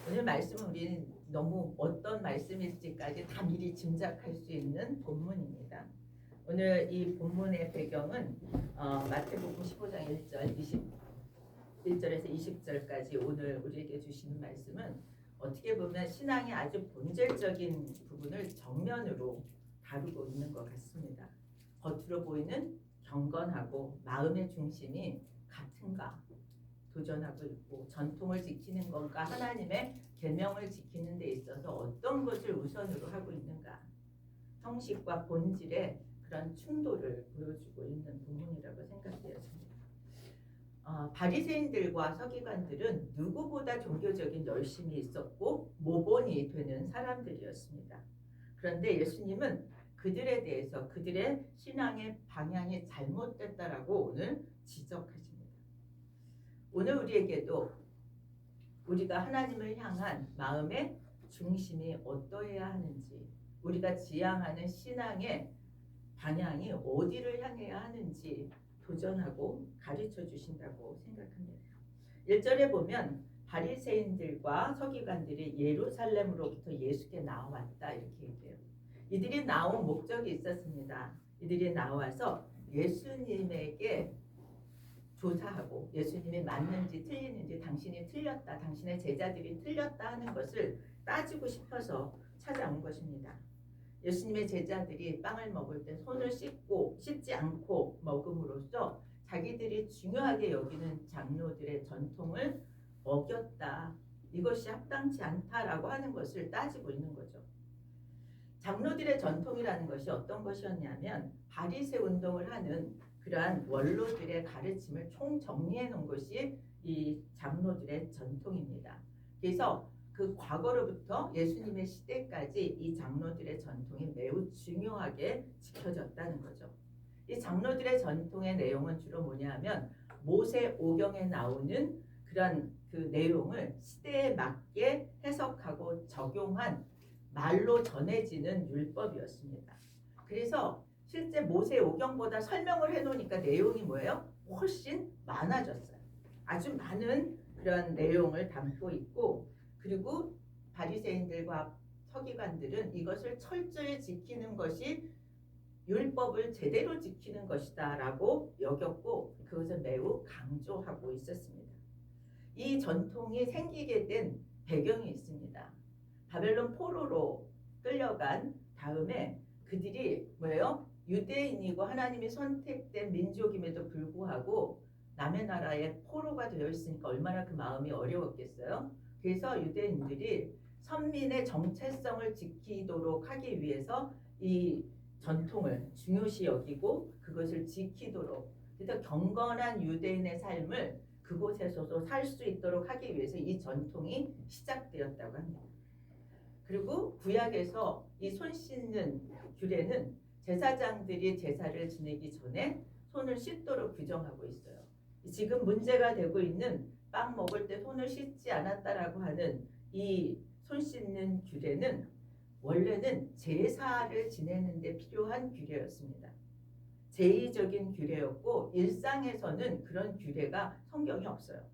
오늘 말씀은 우리는 너무 어떤 말씀일지까지 다 미리 짐작할 수 있는 본문입니다. 오늘 이 본문의 배경은 마태복음 15장 1절, 21절에서 20절까지 오늘 우리에게 주시는 말씀은 어떻게 보면 신앙의 아주 본질적인 부분을 정면으로 다루고 있는 것 같습니다. 겉으로 보이는 경건하고 마음의 중심이 같은가 도전하고 있고, 전통을 지키는 것과 하나님의 계명을 지키는 데 있어서 어떤 것을 우선으로 하고 있는가, 형식과 본질의 그런 충돌을 보여주고 있는 부분이라고 생각되었습니다. 바리새인들과 서기관들은 누구보다 종교적인 열심이 있었고 모본이 되는 사람들이었습니다. 그런데 예수님은 그들에 대해서 그들의 신앙의 방향이 잘못됐다라고 오늘 지적하십니다. 오늘 우리에게도 우리가 하나님을 향한 마음의 중심이 어떠해야 하는지, 우리가 지향하는 신앙의 방향이 어디를 향해야 하는지 도전하고 가르쳐 주신다고 생각합니다. 1절에 보면 바리새인들과 서기관들이 예루살렘으로부터 예수께 나왔다 이렇게 얘기해요. 이들이 나온 목적이 있었습니다. 이들이 나와서 예수님에게 조사하고 예수님이 맞는지 틀리는지, 당신이 틀렸다, 당신의 제자들이 틀렸다 하는 것을 따지고 싶어서 찾아온 것입니다. 예수님의 제자들이 빵을 먹을 때 손을 씻지 않고 먹음으로써 자기들이 중요하게 여기는 장로들의 전통을 어겼다, 이것이 합당치 않다라고 하는 것을 따지고 있는 거죠. 장로들의 전통이라는 것이 어떤 것이었냐면 바리새 운동을 하는 그러한 원로들의 가르침을 총정리해 놓은 것이 이 장로들의 전통입니다. 그래서 그 과거로부터 예수님의 시대까지 이 장로들의 전통이 매우 중요하게 지켜졌다는 거죠. 이 장로들의 전통의 내용은 주로 뭐냐면 모세오경에 나오는 그런 그 내용을 시대에 맞게 해석하고 적용한 말로 전해지는 율법이었습니다. 그래서 실제 모세오경보다 설명을 해놓으니까 내용이 뭐예요? 훨씬 많아졌어요. 아주 많은 그런 내용을 담고 있고, 그리고 바리새인들과 서기관들은 이것을 철저히 지키는 것이 율법을 제대로 지키는 것이다 라고 여겼고, 그것을 매우 강조하고 있었습니다. 이 전통이 생기게 된 배경이 있습니다. 바벨론 포로로 끌려간 다음에 그들이 뭐예요? 유대인이고 하나님이 선택된 민족임에도 불구하고 남의 나라에 포로가 되어 있으니까 얼마나 그 마음이 어려웠겠어요. 그래서 유대인들이 선민의 정체성을 지키도록 하기 위해서 이 전통을 중요시 여기고 그것을 지키도록, 그래서 경건한 유대인의 삶을 그곳에서도 살 수 있도록 하기 위해서 이 전통이 시작되었다고 합니다. 그리고 구약에서 이 손 씻는 규례는 제사장들이 제사를 지내기 전에 손을 씻도록 규정하고 있어요. 지금 문제가 되고 있는 빵 먹을 때 손을 씻지 않았다라고 하는 이 손 씻는 규례는 원래는 제사를 지내는 데 필요한 규례였습니다. 제의적인 규례였고 일상에서는 그런 규례가 성경에 없어요.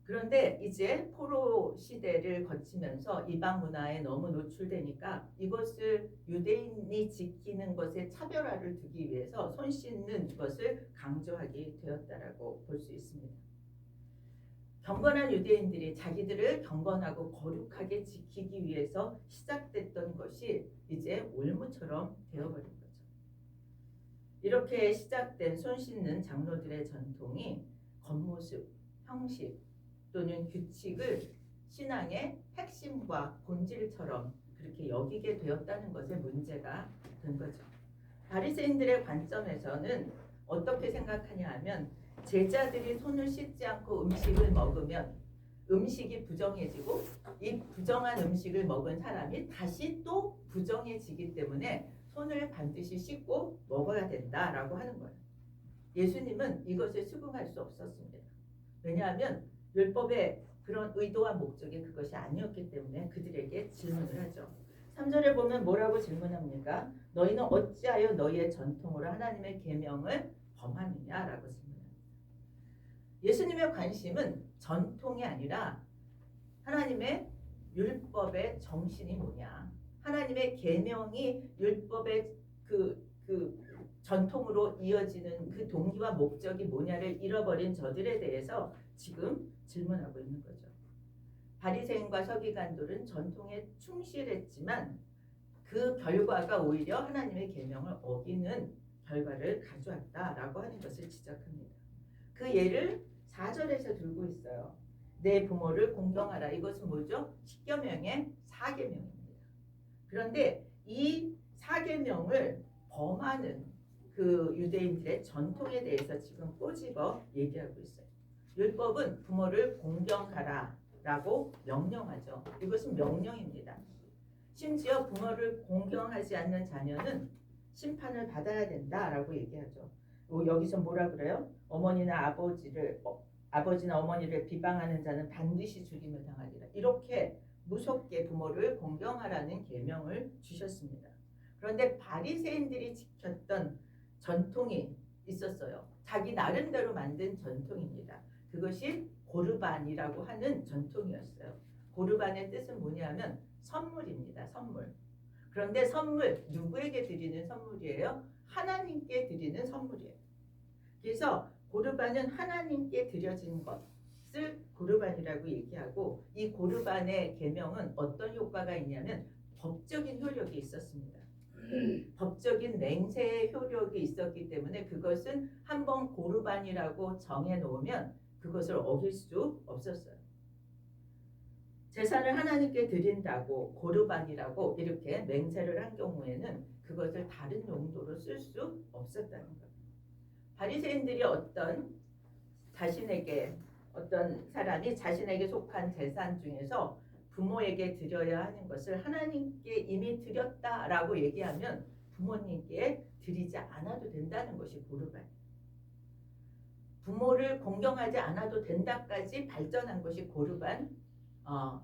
그런데 이제 포로 시대를 거치면서 이방 문화에 너무 노출되니까 이것을 유대인이 지키는 것에 차별화를 두기 위해서 손 씻는 것을 강조하게 되었다라고 볼 수 있습니다. 경건한 유대인들이 자기들을 경건하고 거룩하게 지키기 위해서 시작됐던 것이 이제 올무처럼 되어버린 거죠. 이렇게 시작된 손 씻는 장로들의 전통이 겉모습, 형식 또는 규칙을 신앙의 핵심과 본질처럼 그렇게 여기게 되었다는 것에 문제가 된 거죠. 바리새인들의 관점에서는 어떻게 생각하냐 하면 제자들이 손을 씻지 않고 음식을 먹으면 음식이 부정해지고 이 부정한 음식을 먹은 사람이 다시 또 부정해지기 때문에 손을 반드시 씻고 먹어야 된다라고 하는 거예요. 예수님은 이것을 수긍할 수 없었습니다. 왜냐하면 율법의 그런 의도와 목적이 그것이 아니었기 때문에 그들에게 질문을 하죠. 3절에 보면 뭐라고 질문합니까? 너희는 어찌하여 너희의 전통으로 하나님의 계명을 범하느냐라고 질문합니다. 예수님의 관심은 전통이 아니라 하나님의 율법의 정신이 뭐냐? 하나님의 계명이 율법의 그 전통으로 이어지는 그 동기와 목적이 뭐냐를 잃어버린 저들에 대해서 지금 질문하고 있는 거죠. 바리새인과 서기관들은 전통에 충실했지만 그 결과가 오히려 하나님의 계명을 어기는 결과를 가져왔다라고 하는 것을 지적합니다. 그 예를 4절에서 들고 있어요. 내 부모를 공경하라. 이것은 뭐죠? 십계명의 4계명입니다. 그런데 이 4계명을 범하는 그 유대인들의 전통에 대해서 지금 꼬집어 얘기하고 있어요. 율법은 부모를 공경하라 라고 명령하죠. 이것은 명령입니다. 심지어 부모를 공경하지 않는 자녀는 심판을 받아야 된다라고 얘기하죠. 여기서 뭐라 그래요? 아버지나 어머니를 비방하는 자는 반드시 죽임을 당하리라. 이렇게 무섭게 부모를 공경하라는 계명을 주셨습니다. 그런데 바리새인들이 지켰던 전통이 있었어요. 자기 나름대로 만든 전통입니다. 그것이 고르반이라고 하는 전통이었어요. 고르반의 뜻은 뭐냐면 선물입니다. 선물. 그런데 선물 누구에게 드리는 선물이에요? 하나님께 드리는 선물이에요. 그래서 고르반은 하나님께 드려진 것을 고르반이라고 얘기하고, 이 고르반의 계명은 어떤 효과가 있냐면 법적인 효력이 있었습니다. 법적인 맹세의 효력이 있었기 때문에 그것은 한번 고르반이라고 정해놓으면 그것을 어길 수 없었어요. 제사를 하나님께 드린다고 고르반이라고 이렇게 맹세를 한 경우에는 그것을 다른 용도로 쓸 수 없었다는 거예요. 바리새인들이 어떤 사람이 자신에게 속한 재산 중에서 부모에게 드려야 하는 것을 하나님께 이미 드렸다라고 얘기하면 부모님께 드리지 않아도 된다는 것이 고르반. 부모를 공경하지 않아도 된다까지 발전한 것이 고르반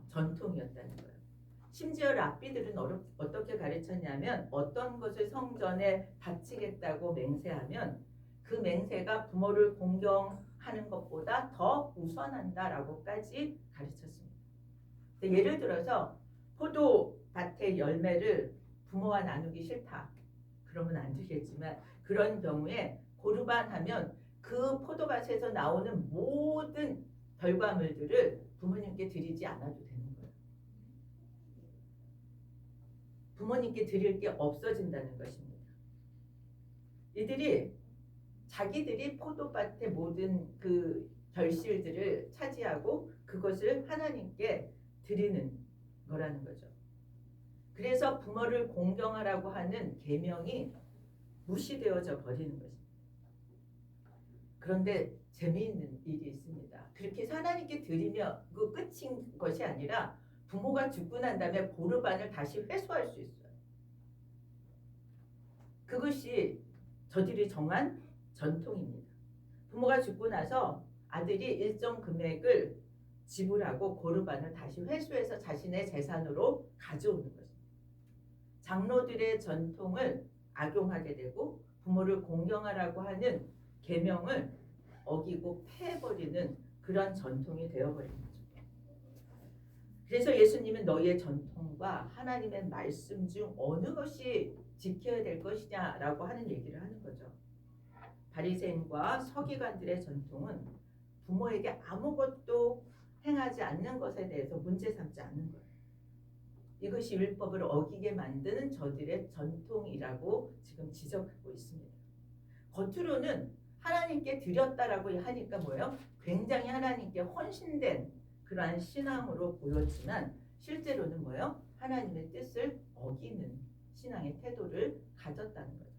전통이었다는 거예요. 심지어 랍비들은 어떻게 가르쳤냐면 어떤 것을 성전에 바치겠다고 맹세하면 그 맹세가 부모를 공경하는 것보다 더 우선한다라고까지 가르쳤습니다. 예를 들어서 포도밭의 열매를 부모와 나누기 싫다. 그러면 안 되겠지만 그런 경우에 고르반하면 그 포도밭에서 나오는 모든 결과물들을 부모님께 드리지 않아도 되는 거예요. 부모님께 드릴 게 없어진다는 것입니다. 이들이 자기들이 포도밭의 모든 그 결실들을 차지하고 그것을 하나님께 드리는 거라는 거죠. 그래서 부모를 공경하라고 하는 계명이 무시되어져 버리는 것입니다. 그런데 재미있는 일이 있습니다. 그렇게 하나님께 드리며 그 끝인 것이 아니라 부모가 죽고 난 다음에 고르반을 다시 회수할 수 있어요. 그것이 저들이 정한 전통입니다. 부모가 죽고 나서 아들이 일정 금액을 지불하고 고르반을 다시 회수해서 자신의 재산으로 가져오는 것입니다. 장로들의 전통을 악용하게 되고 부모를 공경하라고 하는 계명을 어기고 패해버리는 그런 전통이 되어버린 거죠. 그래서 예수님은 너희의 전통과 하나님의 말씀 중 어느 것이 지켜야 될 것이냐라고 하는 얘기를 하는 거죠. 바리새인과 서기관들의 전통은 부모에게 아무것도 행하지 않는 것에 대해서 문제 삼지 않는 거예요. 이것이 율법을 어기게 만드는 저들의 전통이라고 지금 지적하고 있습니다. 겉으로는 하나님께 드렸다라고 하니까 뭐예요? 굉장히 하나님께 헌신된 그러한 신앙으로 보였지만 실제로는 뭐예요? 하나님의 뜻을 어기는 신앙의 태도를 가졌다는 거죠.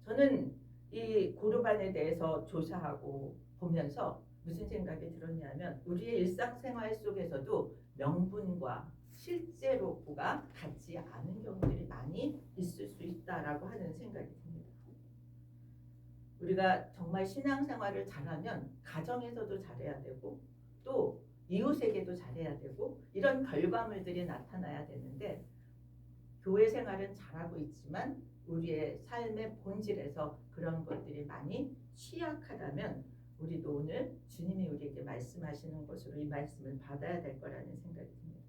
저는 이 고르반에 대해서 조사하고 보면서 무슨 생각이 들었냐면 우리의 일상생활 속에서도 명분과 실제로가 같지 않은 경우들이 많이 있을 수 있다라고 하는 생각이 듭니다. 우리가 정말 신앙생활을 잘하면 가정에서도 잘해야 되고 또 이웃에게도 잘해야 되고 이런 결과물들이 나타나야 되는데 교회 생활은 잘하고 있지만 우리의 삶의 본질에서 그런 것들이 많이 취약하다면 우리도 오늘 주님이 우리에게 말씀하시는 것으로 이 말씀을 받아야 될 거라는 생각이 듭니다.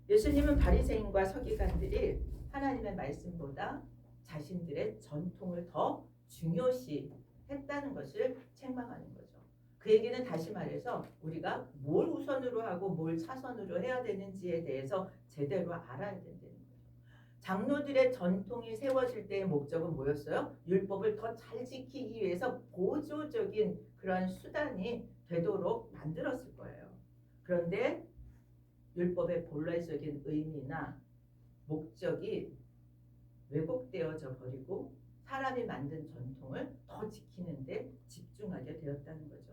예수님은 바리새인과 서기관들이 하나님의 말씀보다 자신들의 전통을 더 중요시 했다는 것을 책망하는 거죠. 그 얘기는 다시 말해서 우리가 뭘 우선으로 하고 뭘 차선으로 해야 되는지에 대해서 제대로 알아야 된다는 거죠. 장로들의 전통이 세워질 때의 목적은 뭐였어요? 율법을 더 잘 지키기 위해서 보조적인 그런 수단이 되도록 만들었을 거예요. 그런데 율법의 본래적인 의미나 목적이 왜곡되어져 버리고 사람이 만든 전통을 더 지키는데 집중하게 되었다는 거죠.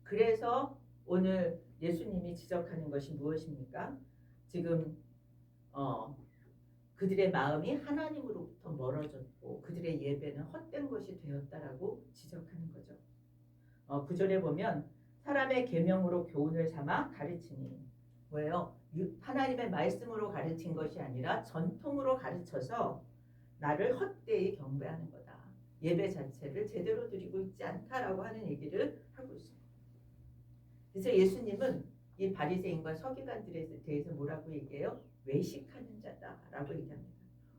그래서 오늘 예수님이 지적하는 것이 무엇입니까? 지금 그들의 마음이 하나님으로부터 멀어졌고 그들의 예배는 헛된 것이 되었다라고 지적하는 거죠. 9절에 보면 사람의 계명으로 교훈을 삼아 가르치니 뭐예요? 하나님의 말씀으로 가르친 것이 아니라 전통으로 가르쳐서 나를 헛되이 경배하는 거다. 예배 자체를 제대로 드리고 있지 않다라고 하는 얘기를 하고 있습니다. 그래서 예수님은 이 바리새인과 서기관들에 대해서 뭐라고 얘기해요? 외식하는 자다라고 얘기합니다.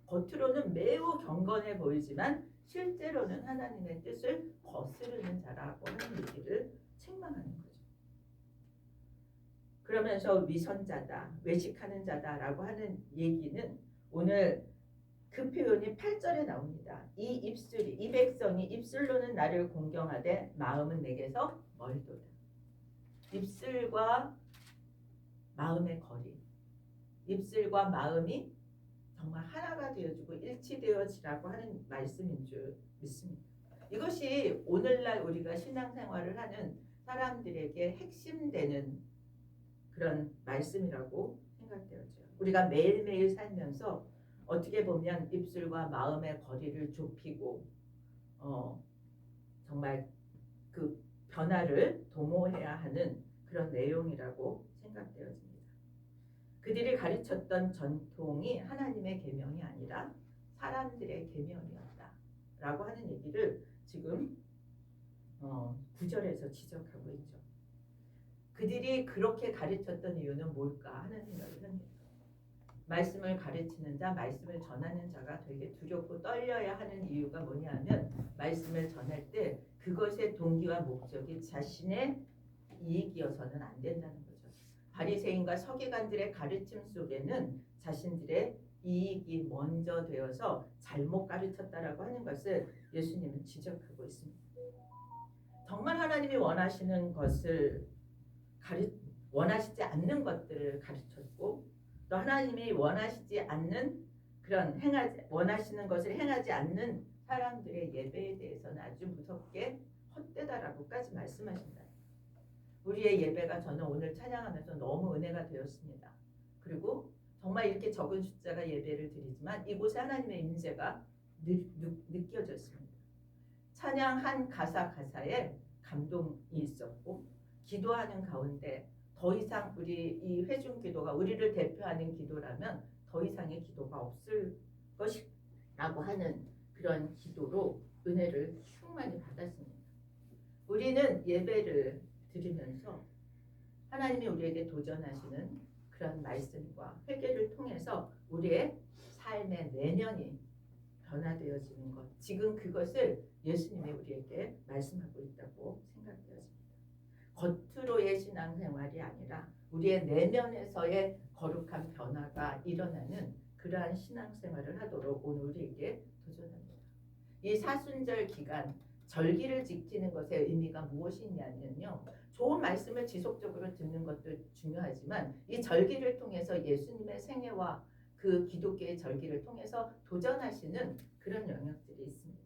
겉으로는 매우 경건해 보이지만 실제로는 하나님의 뜻을 거스르는 자라고 하는 얘기를 책망하는 거죠. 그러면서 위선자다, 외식하는 자다라고 하는 얘기는 오늘 그 표현이 8절에 나옵니다. 이 백성이 입술로는 나를 공경하되 마음은 내게서 멀도다. 입술과 마음의 거리, 입술과 마음이 정말 하나가 되어지고 일치되어지라고 하는 말씀인 줄 믿습니다. 이것이 오늘날 우리가 신앙생활을 하는 사람들에게 핵심되는 그런 말씀이라고 생각되어져요. 우리가 매일매일 살면서 어떻게 보면 입술과 마음의 거리를 좁히고 정말 그 변화를 도모해야 하는 그런 내용이라고 생각되어집니다. 그들이 가르쳤던 전통이 하나님의 계명이 아니라 사람들의 계명이었다라고 하는 얘기를 지금 9절에서 지적하고 있죠. 그들이 그렇게 가르쳤던 이유는 뭘까 하는 생각을 합니다. 말씀을 가르치는 자, 말씀을 전하는 자가 되게 두렵고 떨려야 하는 이유가 뭐냐면 말씀을 전할 때 그것의 동기와 목적이 자신의 이익이어서는 안 된다는 거죠. 바리새인과 서기관들의 가르침 속에는 자신들의 이익이 먼저 되어서 잘못 가르쳤다라고 하는 것을 예수님은 지적하고 있습니다. 정말 하나님이 원하시는 것을 원하시지 않는 것들을 가르쳤고 또 하나님이 원하시지 않는 그런 원하시는 것을 행하지 않는 사람들의 예배에 대해서는 아주 무섭게 헛되다라고까지 말씀하신다. 우리의 예배가 저는 오늘 찬양하면서 너무 은혜가 되었습니다. 그리고 정말 이렇게 적은 숫자가 예배를 드리지만 이곳에 하나님의 임재가 느껴졌습니다. 찬양 한 가사에 감동이 있었고 기도하는 가운데 더 이상 우리 이 회중 기도가 우리를 대표하는 기도라면 더 이상의 기도가 없을 것이라고 하는 그런 기도로 은혜를 충만히 받았습니다. 우리는 예배를 드리면서 하나님이 우리에게 도전하시는 그런 말씀과 회개를 통해서 우리의 삶의 내면이 변화되어지는 것, 지금 그것을 예수님이 우리에게 말씀하고 있다고 생각되어집니다. 겉으로의 신앙생활이 아니라 우리의 내면에서의 거룩한 변화가 일어나는 그러한 신앙생활을 하도록 오늘 우리에게 도전합니다. 이 사순절 기간 절기를 지키는 것의 의미가 무엇이냐면요. 좋은 말씀을 지속적으로 듣는 것도 중요하지만 이 절기를 통해서 예수님의 생애와 그 기독교의 절기를 통해서 도전하시는 그런 영역들이 있습니다.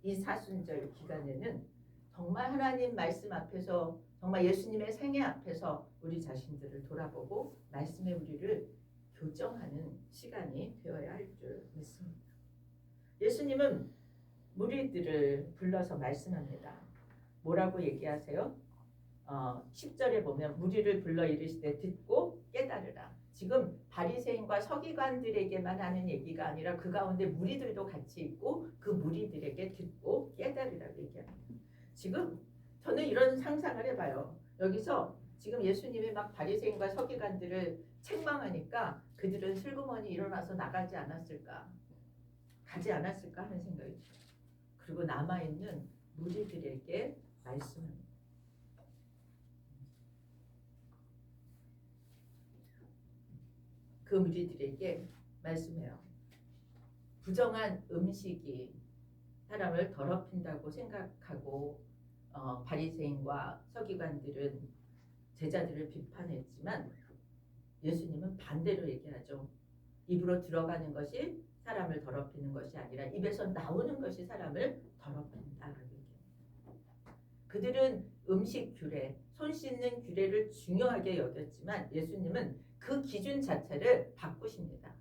이 사순절 기간에는 정말 하나님 말씀 앞에서 정말 예수님의 생애 앞에서 우리 자신들을 돌아보고 말씀의 우리를 교정하는 시간이 되어야 할 줄 믿습니다. 예수님은 무리들을 불러서 말씀합니다. 뭐라고 얘기하세요? 10절에 보면 무리를 불러 이르시되 듣고 깨달으라. 지금 바리새인과 서기관들에게만 하는 얘기가 아니라 그 가운데 무리들도 같이 있고 그 무리들에게 듣고 깨달으라고 얘기합니다. 지금 저는 이런 상상을 해봐요. 여기서 지금 예수님이 막 바리새인과 서기관들을 책망하니까 그들은 슬그머니 일어나서 나가지 않았을까, 가지 않았을까 하는 생각이 들어요. 그리고 남아있는 무리들에게 말씀합니다. 그 무리들에게 말씀해요. 부정한 음식이 사람을 더럽힌다고 생각하고 바리새인과 서기관들은 제자들을 비판했지만 예수님은 반대로 얘기하죠. 입으로 들어가는 것이 사람을 더럽히는 것이 아니라 입에서 나오는 것이 사람을 더럽힌다라고 얘기합니다. 그들은 음식 규례, 손 씻는 규례를 중요하게 여겼지만 예수님은 그 기준 자체를 바꾸십니다.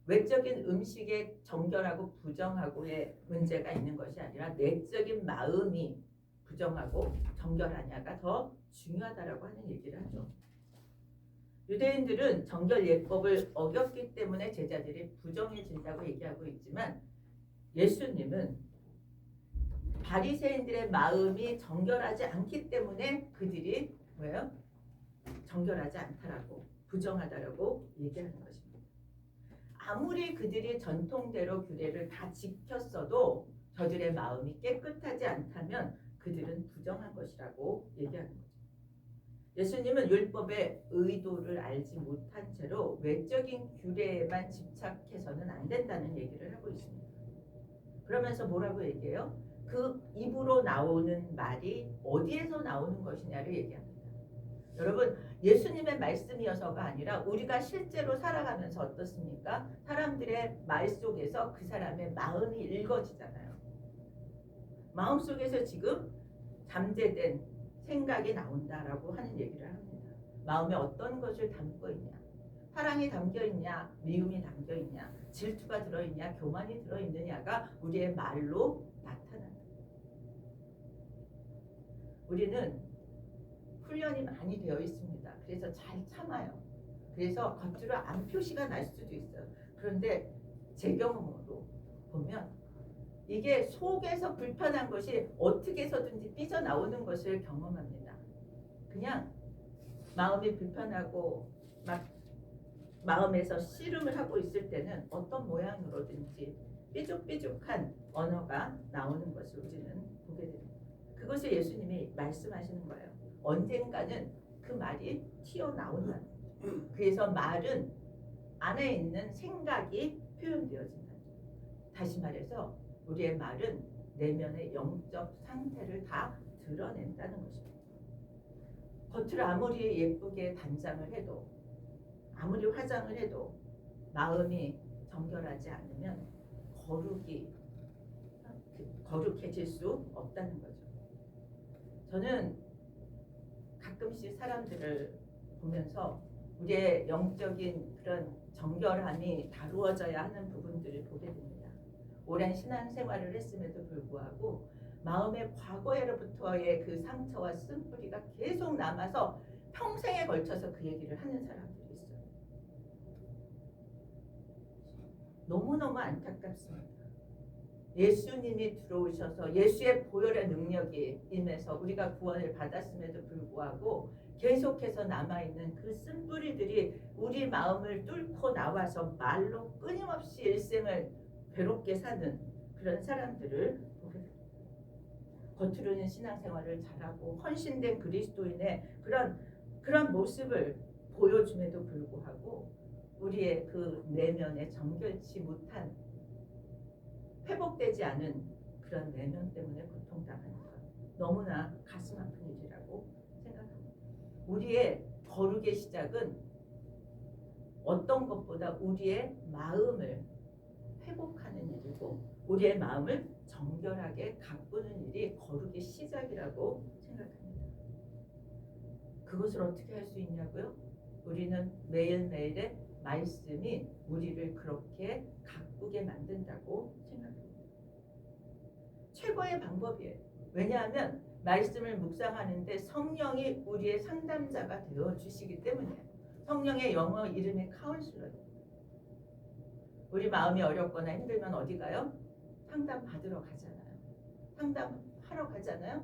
외적인 음식에 정결하고 부정하고의 문제가 있는 것이 아니라 내적인 마음이 부정하고 정결하냐가 더 중요하다라고 하는 얘기를 하죠. 유대인들은 정결 예법을 어겼기 때문에 제자들이 부정해진다고 얘기하고 있지만 예수님은 바리새인들의 마음이 정결하지 않기 때문에 그들이 뭐예요? 정결하지 않다라고, 부정하다라고 얘기하는 것입니다. 아무리 그들이 전통대로 규례를 다 지켰어도 저들의 마음이 깨끗하지 않다면 그들은 부정한 것이라고 얘기하는 거죠. 예수님은 율법의 의도를 알지 못한 채로 외적인 규례에만 집착해서는 안 된다는 얘기를 하고 있습니다. 그러면서 뭐라고 얘기해요? 그 입으로 나오는 말이 어디에서 나오는 것이냐를 얘기합니다. 여러분, 예수님의 말씀이어서가 아니라 우리가 실제로 살아가면서 어떻습니까? 사람들의 말 속에서 그 사람의 마음이 읽어지잖아요. 마음속에서 지금 잠재된 생각이 나온다라고 하는 얘기를 합니다. 마음에 어떤 것을 담고 있냐, 사랑이 담겨 있냐, 미움이 담겨 있냐, 질투가 들어있냐, 교만이 들어있느냐가 우리의 말로 나타난다. 우리는 훈련이 많이 되어 있습니다. 그래서 잘 참아요. 그래서 겉으로 안 표시가 날 수도 있어요. 그런데 제 경험으로 보면 이게 속에서 불편한 것이 어떻게 해서든지 삐져나오는 것을 경험합니다. 그냥 마음이 불편하고 막 마음에서 씨름을 하고 있을 때는 어떤 모양으로든지 삐죽삐죽한 언어가 나오는 것을 우리는 보게 됩니다. 그것을 예수님이 말씀하시는 거예요. 언젠가는 그 말이 튀어나온다. 그래서 말은 안에 있는 생각이 표현되어진다. 다시 말해서 우리의 말은 내면의 영적 상태를 다 드러낸다는 것입니다. 겉을 아무리 예쁘게 단장을 해도, 아무리 화장을 해도 마음이 정결하지 않으면 거룩해질 수 없다는 거죠. 저는 가끔씩 사람들을 보면서 우리의 영적인 그런 정결함이 다루어져야 하는 부분들을 보게 됩니다. 오랜 신앙생활을 했음에도 불구하고 마음의 과거에로부터의 그 상처와 쓴뿌리가 계속 남아서 평생에 걸쳐서 그 얘기를 하는 사람들이 있어요. 너무너무 안타깝습니다. 예수님이 들어오셔서 예수의 보혈의 능력이 임해서 우리가 구원을 받았음에도 불구하고 계속해서 남아있는 그 쓴뿌리들이 우리 마음을 뚫고 나와서 말로 끊임없이 일생을 괴롭게 사는 그런 사람들을 보게 됩니다. 겉으로는 신앙생활을 잘하고 헌신된 그리스도인의 그런 모습을 보여줌에도 불구하고 우리의 그 내면에 정결치 못한, 회복되지 않은 그런 내면 때문에 고통당하는 것, 너무나 가슴 아픈 일이라고 생각합니다. 우리의 거룩의 시작은 어떤 것보다 우리의 마음을 회복하는 일이고 우리의 마음을 정결하게 가꾸는 일이 거룩의 시작이라고 생각합니다. 그것을 어떻게 할 수 있냐고요? 우리는 매일매일의 말씀이 우리를 그렇게 가꾸게 만든다고 생각합니다. 최고의 방법이에요. 왜냐하면 말씀을 묵상하는데 성령이 우리의 상담자가 되어주시기 때문이에요. 성령의 영어 이름이 카운슬러예요. 우리 마음이 어렵거나 힘들면 어디 가요? 상담 받으러 가잖아요. 상담하러 가잖아요.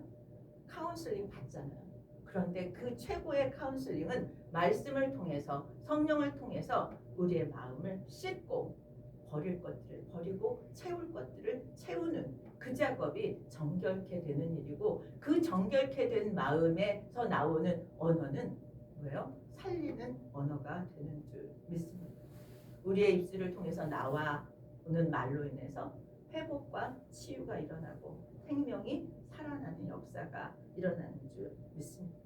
카운슬링 받잖아요. 그런데 그 최고의 카운슬링은 말씀을 통해서 성령을 통해서 우리의 마음을 씻고 버릴 것들을 버리고 채울 것들을 채우는 그 작업이 정결케 되는 일이고 그 정결케 된 마음에서 나오는 언어는 뭐예요? 살리는 언어가 되는 줄 믿습니다. 우리의 입술을 통해서 나와오는 말로 인해서 회복과 치유가 일어나고 생명이 살아나는 역사가 일어나는 줄 믿습니다.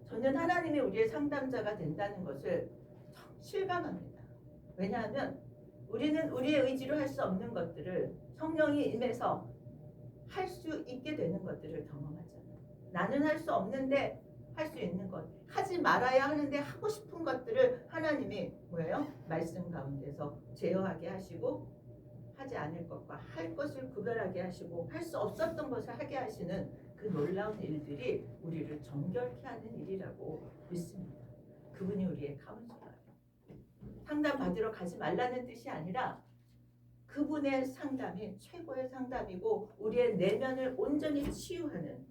저는 하나님이 우리의 상담자가 된다는 것을 실감합니다. 왜냐하면 우리는 우리의 의지로 할 수 없는 것들을 성령이 임해서 할 수 있게 되는 것들을 경험하잖아요. 나는 할 수 없는데 할 수 있는 것, 하지 말아야 하는데 하고 싶은 것들을 하나님이 뭐예요? 말씀 가운데서 제어하게 하시고 하지 않을 것과 할 것을 구별하게 하시고 할 수 없었던 것을 하게 하시는 그 놀라운 일들이 우리를 정결케 하는 일이라고 믿습니다. 그분이 우리의 카운슬러예요. 상담 받으러 가지 말라는 뜻이 아니라 그분의 상담이 최고의 상담이고 우리의 내면을 온전히 치유하는,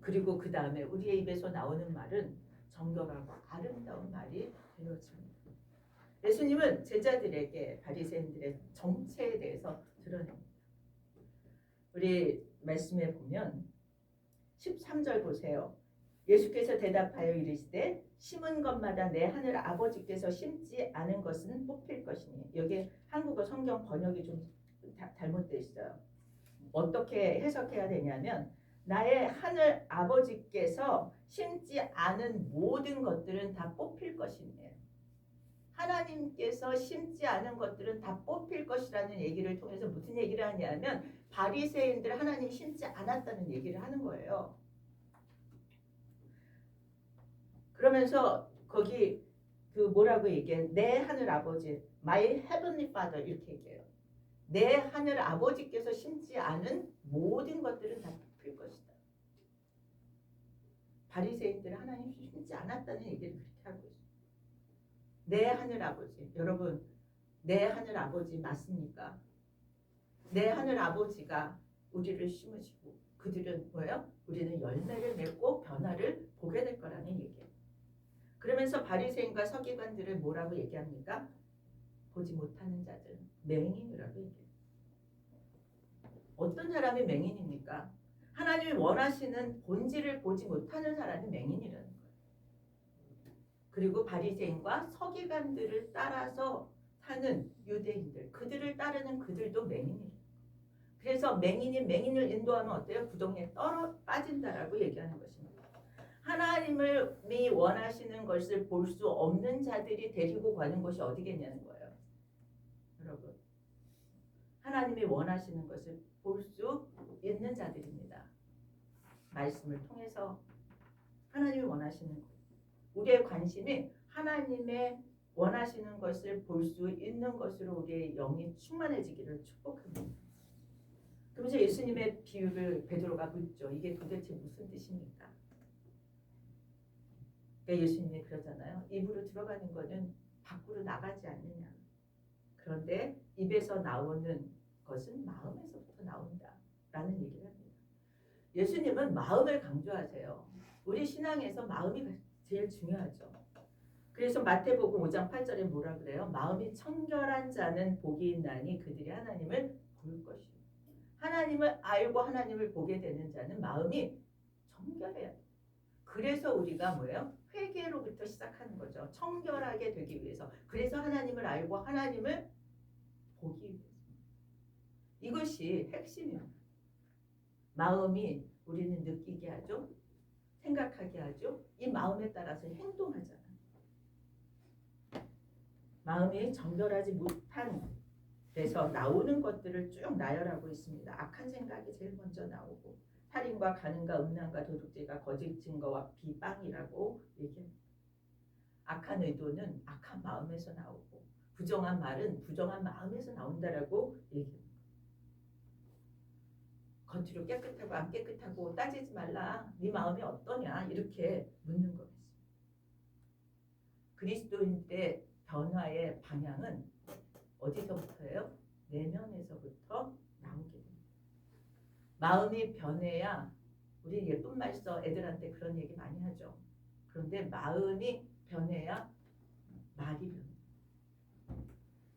그리고 그 다음에 우리의 입에서 나오는 말은 정결하고 아름다운 말이 되어집니다. 예수님은 제자들에게 바리새인들의 정체에 대해서 드러냅니다. 우리 말씀에 보면 13절 보세요. 예수께서 대답하여 이르시되 심은 것마다 내 하늘 아버지께서 심지 않은 것은 뽑힐 것이니. 여기 한국어 성경 번역이 좀 잘못되어 있어요. 어떻게 해석해야 되냐면 나의 하늘 아버지께서 심지 않은 모든 것들은 다 뽑힐 것이네요. 하나님께서 심지 않은 것들은 다 뽑힐 것이라는 얘기를 통해서 무슨 얘기를 하냐면 바리새인들 하나님 심지 않았다는 얘기를 하는 거예요. 그러면서 거기 그 뭐라고 얘기해? 내 하늘 아버지, my heavenly father 이렇게 얘기해요. 내 하늘 아버지께서 심지 않은 모든 것들은 다 뽑힐 것이다. 바리새인들은 하나님 심지 않았다는 얘기를 그렇게 하고 있어요. 내 하늘 아버지, 여러분 내 하늘 아버지 맞습니까? 내 하늘 아버지가 우리를 심으시고 그들은 뭐예요? 우리는 열매를 맺고 변화를 보게 될 거라는 얘기예요. 그러면서 바리새인과 서기관들을 뭐라고 얘기합니까? 보지 못하는 자들, 맹인이라고 얘기해요. 어떤 사람이 맹인입니까? 하나님이 원하시는 본질을 보지 못하는 사람이 맹인이라는 거예요. 그리고 바리새인과 서기관들을 따라서 사는 유대인들, 그들을 따르는 그들도 맹인이에요. 그래서 맹인이 맹인을 인도하면 어때요? 구덩이에 빠진다라고 얘기하는 것입니다. 하나님이 원하시는 것을 볼 수 없는 자들이 데리고 가는 곳이 어디겠냐는 거예요. 여러분, 하나님이 원하시는 것을 볼 수 있는 자들입니다. 말씀을 통해서 하나님이 원하시는 것, 우리의 관심이 하나님의 원하시는 것을 볼 수 있는 것으로 우리의 영이 충만해지기를 축복합니다. 그러면서 예수님의 비유를 베드로가 묻죠. 이게 도대체 무슨 뜻입니까? 그러니까 예수님이 그러잖아요. 입으로 들어가는 거는 밖으로 나가지 않느냐. 그런데 입에서 나오는 것은 마음에서부터 나온다라는 얘기를 합니다. 예수님은 마음을 강조하세요. 우리 신앙에서 마음이 제일 중요하죠. 그래서 마태복음 5장 8절에 뭐라 그래요? 마음이 청결한 자는 복이 있나니 그들이 하나님을 볼 것이요. 하나님을 알고 하나님을 보게 되는 자는 마음이 청결해야 돼요. 그래서 우리가 뭐예요? 회개로부터 시작하는 거죠. 청결하게 되기 위해서. 그래서 하나님을 알고 하나님을 보기 위해서. 이것이 핵심입니다. 마음이 우리는 느끼게 하죠. 생각하게 하죠. 이 마음에 따라서 행동하잖아요. 마음이 정결하지 못한 데서 나오는 것들을 쭉 나열하고 있습니다. 악한 생각이 제일 먼저 나오고 살인과 간음과 음란과 도둑질과 거짓 증거와 비방이라고 얘기합니다. 악한 의도는 악한 마음에서 나오고 부정한 말은 부정한 마음에서 나온다라고 얘기합니다. 겉으로 깨끗하고 안 깨끗하고 따지지 말라. 네 마음이 어떠냐 이렇게 묻는 거겠습니다. 그리스도인의 변화의 방향은 어디서부터예요? 내면에서부터 나오게 됩니다. 마음이 변해야 우리 예쁜 말 써 애들한테 그런 얘기 많이 하죠. 그런데 마음이 변해야 말이 변해.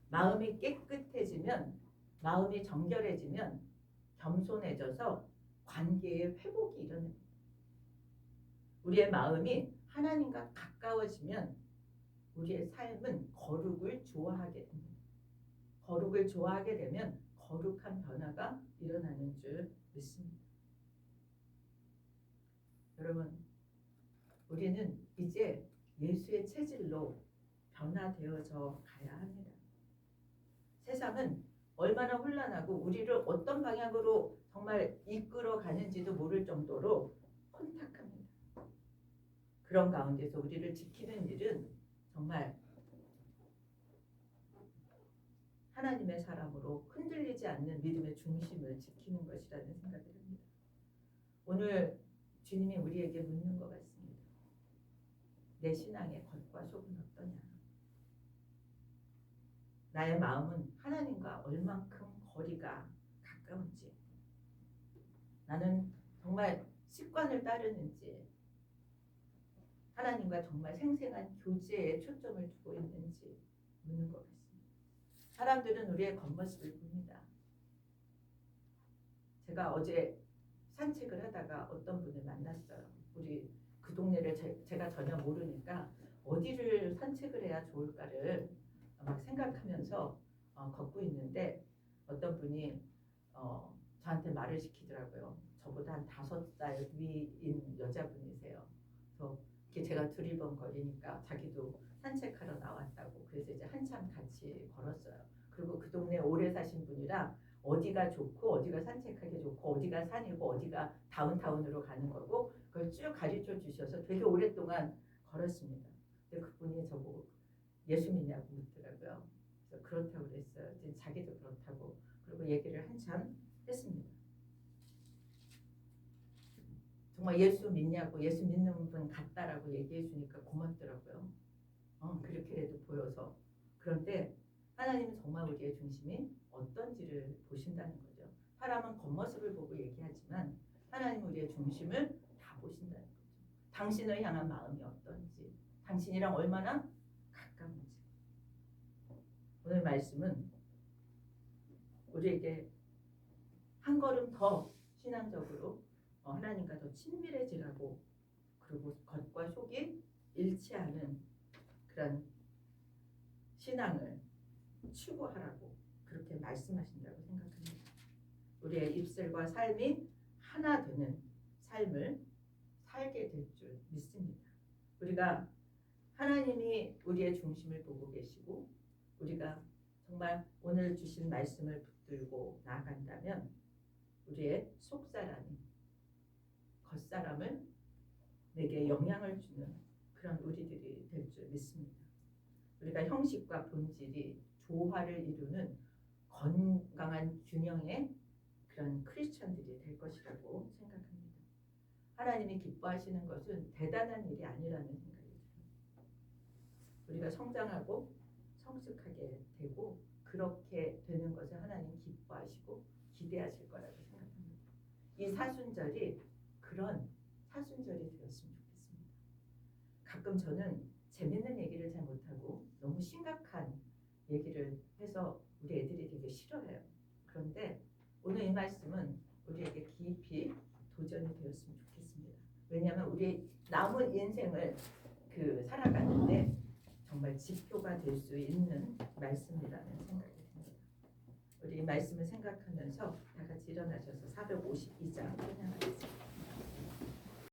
마음이 깨끗해지면, 마음이 정결해지면 겸손해져서 관계의 회복이 일어납니다. 우리의 마음이 하나님과 가까워지면 우리의 삶은 거룩을 좋아하게 됩니다. 거룩을 좋아하게 되면 거룩한 변화가 일어나는 줄 믿습니다. 여러분, 우리는 이제 예수의 체질로 변화되어져 가야 합니다. 세상은 얼마나 혼란하고 우리를 어떤 방향으로 정말 이끌어 가는지도 모를 정도로 혼탁합니다. 그런 가운데서 우리를 지키는 일은 정말 하나님의 사람으로 흔들리지 않는 믿음의 중심을 지키는 것이라는 생각이 듭니다. 오늘 주님이 우리에게 묻는 것 같습니다. 내 신앙의 겉과 속은 어떠냐? 나의 마음은 하나님과 얼만큼 거리가 가까운지, 나는 정말 습관을 따르는지, 하나님과 정말 생생한 교제에 초점을 두고 있는지 묻는 것 같습니다. 사람들은 우리의 겉모습을 봅니다. 제가 어제 산책을 하다가 어떤 분을 만났어요. 우리 그 동네를 제가 전혀 모르니까 어디를 산책을 해야 좋을까를 막 생각하면서 걷고 있는데 어떤 분이 저한테 말을 시키더라고요. 저보다 한 5살 위인 여자분이세요. 그래서 제가 두리번거리니까 자기도 산책하러 나왔다고. 그래서 이제 한참 같이 걸었어요. 그리고 그 동네 오래 사신 분이라 어디가 좋고 어디가 산책하기 좋고 어디가 산이고 어디가 다운타운으로 가는 거고 그걸 쭉 가르쳐 주셔서 되게 오랫동안 걸었습니다. 근데 그분이 저보고 예수 믿냐고 묻더라고요. 그래서 그렇다고 그랬어요. 이제 자기도 그렇다고. 그리고 얘기를 한참 했습니다. 정말 예수 믿냐고, 예수 믿는 분 같다라고 얘기해 주니까 고맙더라고요. 그렇게라도 보여서. 그런데 하나님은 정말 우리의 중심이 어떤지를 보신다는 거죠. 사람은 겉모습을 보고 얘기하지만 하나님은 우리의 중심을 다 보신다는 거죠. 당신을 향한 마음이 어떤지, 당신이랑 얼마나 가까운지. 오늘 말씀은 우리에게 한 걸음 더 신앙적으로 하나님과 더 친밀해지라고, 그리고 겉과 속이 일치하는 그런 신앙을 추구하라고 그렇게 말씀하신다고 생각합니다. 우리의 입술과 삶이 하나 되는 삶을 살게 될 줄 믿습니다. 우리가 하나님이 우리의 중심을 보고 계시고 우리가 정말 오늘 주신 말씀을 붙들고 나아간다면 우리의 속사람이 겉사람을 내게 영향을 주는 그런 우리들이 될 줄 믿습니다. 우리가 형식과 본질이 조화를 이루는 건강한 균형의 그런 크리스천들이 될 것이라고 생각합니다. 하나님이 기뻐하시는 것은 대단한 일이 아니라는 생각이 들어요. 우리가 성장하고 성숙하게 되고 그렇게 되는 것을 하나님 기뻐하시고 기대하실 거라고 생각합니다. 이 사순절이 그런 사순절이 되었으면 좋겠습니다. 가끔 저는 재밌는 얘기를 잘 못하고 너무 심각한 얘기를 해서 우리 애들이 되게 싫어해요. 그런데 오늘 이 말씀은 우리에게 깊이 도전이 되었으면 좋겠습니다. 왜냐하면 우리 남은 인생을 살아가는데 정말 지표가 될 수 있는 말씀이라는 생각이 듭니다. 우리 이 말씀을 생각하면서 다 같이 일어나셔서 452장 찬양하겠습니다.